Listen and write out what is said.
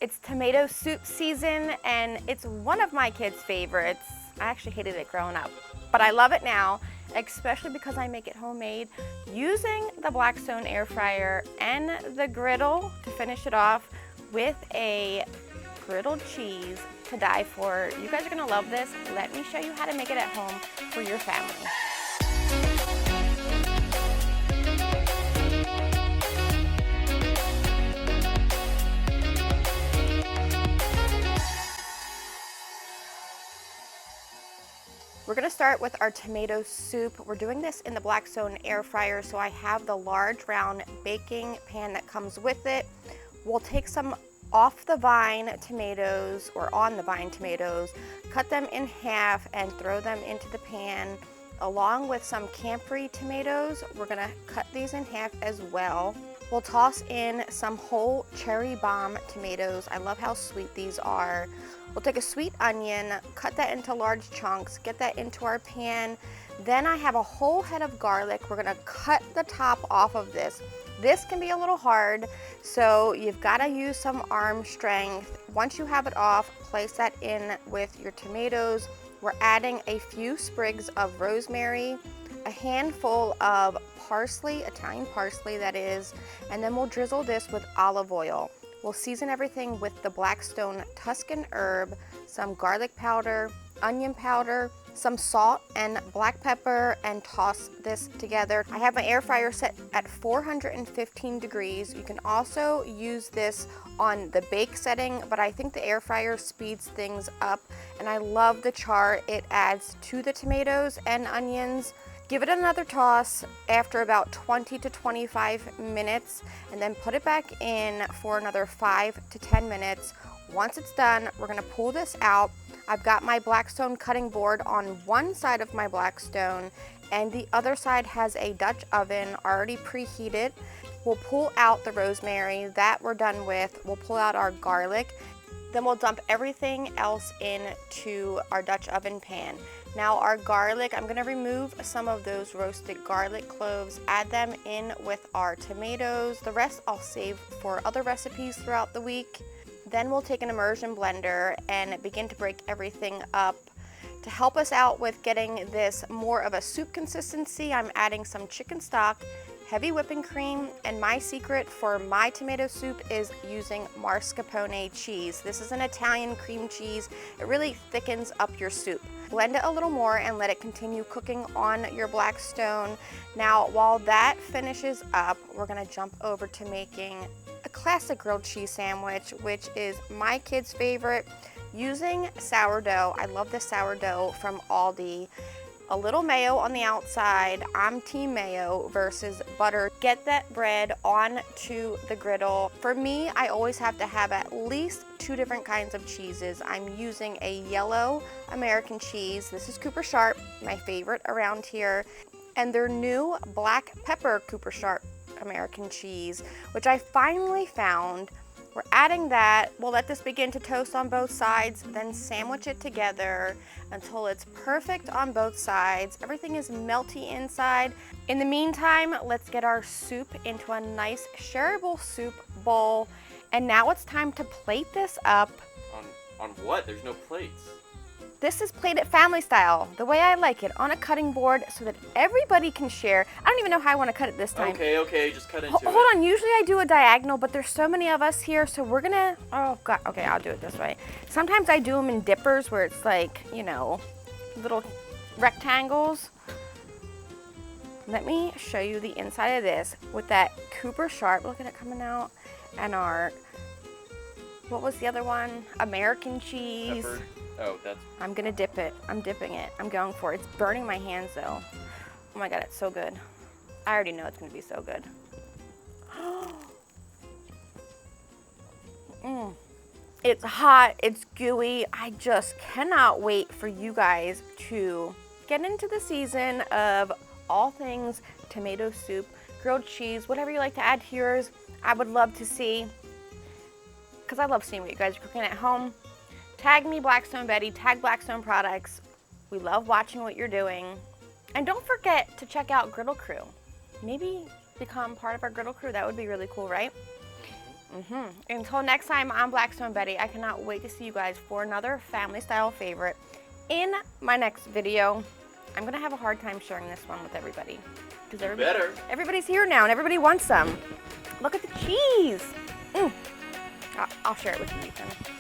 It's tomato soup season, and it's one of my kids' favorites. I actually hated it growing up, but I love it now, especially because I make it homemade using the Blackstone Air Fryer and the Griddle to finish it off with a Griddled cheese to die for. You guys are gonna love this. Let me show you how to make it at home for your family. We're gonna start with our tomato soup. We're doing this in the Blackstone Air Fryer, so I have the large round baking pan that comes with it. We'll take some off the vine tomatoes, or on the vine tomatoes, cut them in half and throw them into the pan along with some Campari tomatoes. We're gonna cut these in half as well. We'll toss in some whole cherry bomb tomatoes. I love how sweet these are. We'll take a sweet onion, cut that into large chunks, get that into our pan. Then I have a whole head of garlic. We're gonna cut the top off of this. This can be a little hard, so you've gotta use some arm strength. Once you have it off, place that in with your tomatoes. We're adding a few sprigs of rosemary, a handful of parsley, Italian parsley that is, and then we'll drizzle this with olive oil. We'll season everything with the Blackstone Tuscan herb, some garlic powder, onion powder, some salt and black pepper, and toss this together. I have my air fryer set at 415 degrees. You can also use this on the bake setting, but I think the air fryer speeds things up, and I love the char it adds to the tomatoes and onions. Give it another toss after about 20 to 25 minutes, and then put it back in for another 5 to 10 minutes. Once it's done, we're gonna pull this out. I've got my Blackstone cutting board on one side of my Blackstone, and the other side has a Dutch oven already preheated. We'll pull out the rosemary that we're done with. We'll pull out our garlic. Then we'll dump everything else into our Dutch oven pan. Now our garlic, I'm gonna remove some of those roasted garlic cloves, add them in with our tomatoes. The rest I'll save for other recipes throughout the week. Then we'll take an immersion blender and begin to break everything up. To help us out with getting this more of a soup consistency, I'm adding some chicken stock, heavy whipping cream, and my secret for my tomato soup is using mascarpone cheese. This is an Italian cream cheese. It really thickens up your soup. Blend it a little more and let it continue cooking on your Blackstone. Now, while that finishes up, we're gonna jump over to making a classic grilled cheese sandwich, which is my kids' favorite, using sourdough. I love the sourdough from Aldi. A little mayo on the outside. I'm team mayo versus butter. Get that bread onto the griddle. For me, I always have to have at least 2 different kinds of cheeses. I'm using a yellow American cheese. This is Cooper Sharp, my favorite around here. And their new black pepper Cooper Sharp American cheese, which I finally found. We're adding that. We'll let this begin to toast on both sides, then sandwich it together until it's perfect on both sides. Everything is melty inside. In the meantime, let's get our soup into a nice shareable soup bowl. And now it's time to plate this up. On what? There's no plates. This is plated family style, the way I like it, on a cutting board so that everybody can share. I don't even know how I want to cut it this time. Okay, just cut into it. Hold on, usually I do a diagonal, but there's so many of us here, so we're gonna, oh God, okay, I'll do it this way. Sometimes I do them in dippers where it's like, you know, little rectangles. Let me show you the inside of this with that Cooper Sharp, look at it coming out, and our, what was the other one? American cheese. Pepper. Oh, that's... I'm gonna dip it. I'm dipping it. I'm going for it. It's burning my hands though. Oh my God, it's so good. I already know it's gonna be so good. It's hot, it's gooey. I just cannot wait for you guys to get into the season of all things tomato soup, grilled cheese, whatever you like to add to yours. I would love to see, because I love seeing what you guys are cooking at home. Tag me, Blackstone Betty, tag Blackstone Products. We love watching what you're doing. And don't forget to check out Griddle Crew. Maybe become part of our Griddle Crew. That would be really cool, right? Until next time, I'm Blackstone Betty. I cannot wait to see you guys for another family style favorite. In my next video, I'm gonna have a hard time sharing this one with everybody. Because everybody's here now and everybody wants some. Look at the cheese. I'll share it with you, Ethan.